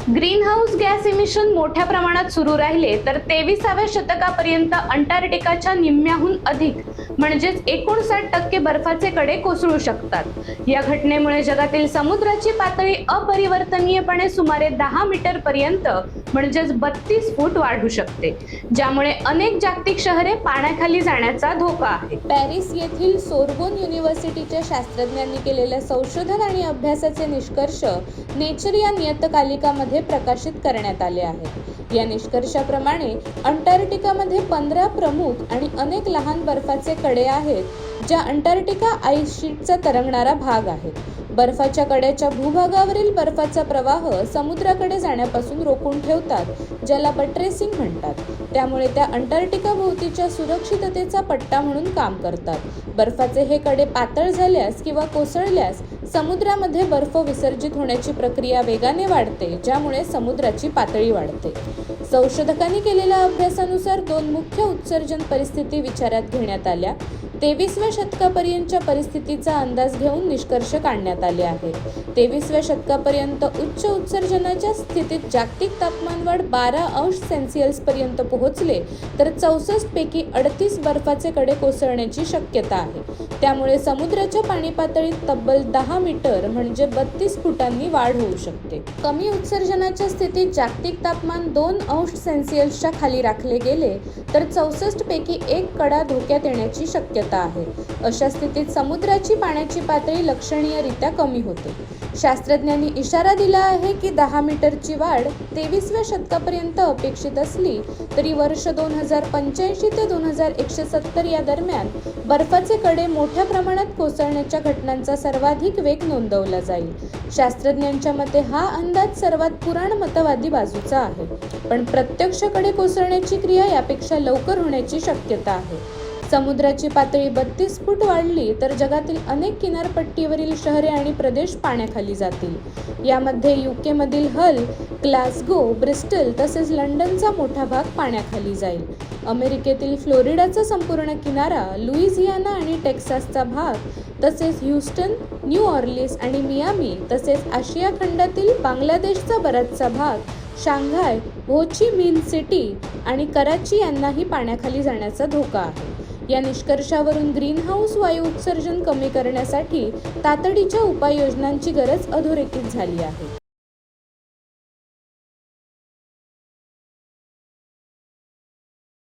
Greenhouse gas emission मोठ्या प्रमाणात सुरू राहिले तर 23व्या शतकापर्यंत अंटार्क्टिकाच्या निम्म्याहून अधिक म्हणजेच 59% बर्फाचे कडे कोसळू शकतात। या घटनेमुळे जगातील समुद्राची पातळी अपरिवर्तनीयपणे सुमारे 10 मीटर पर्यंत म्हणजेच 32 फूट वाढू शकते, ज्यामुळे अनेक जागतिक शहरे पाण्याखाली जाण्याचा धोका आहे। पॅरिस येथील सोर्बोन युनिव्हर्सिटीच्या शास्त्रज्ञांनी केलेल्या संशोधन आणि अभ्यासाचे निष्कर्ष नेचर या नियतकालिकामध्ये प्रकाशित करण्यात आले आहेत। या निष्कर्षाप्रमाणे अंटार्क्टिकामध्ये 15 प्रमुख आणि अनेक लहान बर्फाचे कडे आहेत, ज्या अंटार्क्टिका आईस शीटचा तरंगणारा भाग आहेत। बर्फाच्या कड्याच्या भूभागावरील बर्फाचा प्रवाह समुद्राकडे जाण्यापासून रोखून ठेवतात, ज्याला बट्रेसिंग म्हणतात। त्यामुळे त्या अंटार्क्टिका भोवतीच्या सुरक्षिततेचा पट्टा म्हणून काम करतात। बर्फाचे हे कडे पातळ झाल्यास किंवा कोसळल्यास समुद्रामध्ये बर्फ विसर्जित होण्याची प्रक्रिया वेगाने वाढते, ज्यामुळे समुद्राची पातळी वाढते। संशोधकांनी केलेल्या अभ्यासानुसार 2 मुख्य उत्सर्जन परिस्थिती विचारात घेण्यात आल्या। 23व्या शतकापर्यंतच्या परिस्थितीचा अंदाज घेऊन निष्कर्ष काढण्यात आले आहेत। 23व्या शतकापर्यंत उच्च उत्सर्जनाच्या स्थितीत जागतिक तापमानवाढ 12 अंश सेल्सिअस पर्यंत पोहोचले तर 64 पैकी 38 बर्फाचे कडे कोसळण्याची शक्यता आहे। त्यामुळे समुद्राच्या पाणी पातळीत तब्बल 10 मीटर म्हणजे 32 फुटांनी वाढ होऊ शकते। कमी उत्सर्जनाच्या स्थितीत जागतिक तापमान 2 अंश सेल्सिअसच्या खाली राखले गेले तर 64 पैकी 1 कडा धोक्यात येण्याची शक्यता आहे। अशा स्थितीत समुद्राची पाण्याची पातळी लक्षणीयरित्या कमी होते। शास्त्रज्ञांनी इशारा दिला आहे की 10 मीटरची वाढ 23व्या शतकापर्यंत अपेक्षित असली तरी वर्ष 2085 ते 2170 या दरम्यान बर्फाचे कडे मोठ्या प्रमाणात कोसळण्याच्या घटनांचा सर्वाधिक वेग नोंदवला जाईल। शास्त्रज्ञांच्या मते हा अंदाज सर्वात पुराणमतवादी बाजूचा आहे, पण प्रत्यक्ष कडे कोसळण्याची क्रिया यापेक्षा लवकर होण्याची शक्यता आहे। समुद्राची पातळी 32 फूट वाढली तर जगातील अनेक किनारपट्टीवरील शहरे आणि प्रदेश पाण्याखाली जातील। यामध्ये UK मधील हल, ग्लासगो, ब्रिस्टल तसेच लंडनचा मोठा भाग पाण्याखाली जाईल। अमेरिकेतील फ्लोरिडाचा संपूर्ण किनारा, लुइझियाना आणि टेक्सासचा भाग तसेच ह्यूस्टन, न्यू ऑर्लिन्स आणि मियामी तसेच आशिया खंडातील बांगलादेशचा बराचसा भाग, शांघाय, हो ची मिन्ह सिटी आणि कराची यांनाही पाण्याखाली जाण्याचा धोका आहे। या निष्कर्षावरून ग्रीनहाऊस वायू उत्सर्जन कमी करण्यासाठी तातडीच्या उपाययोजनांची गरज अधोरेखित झाली आहे।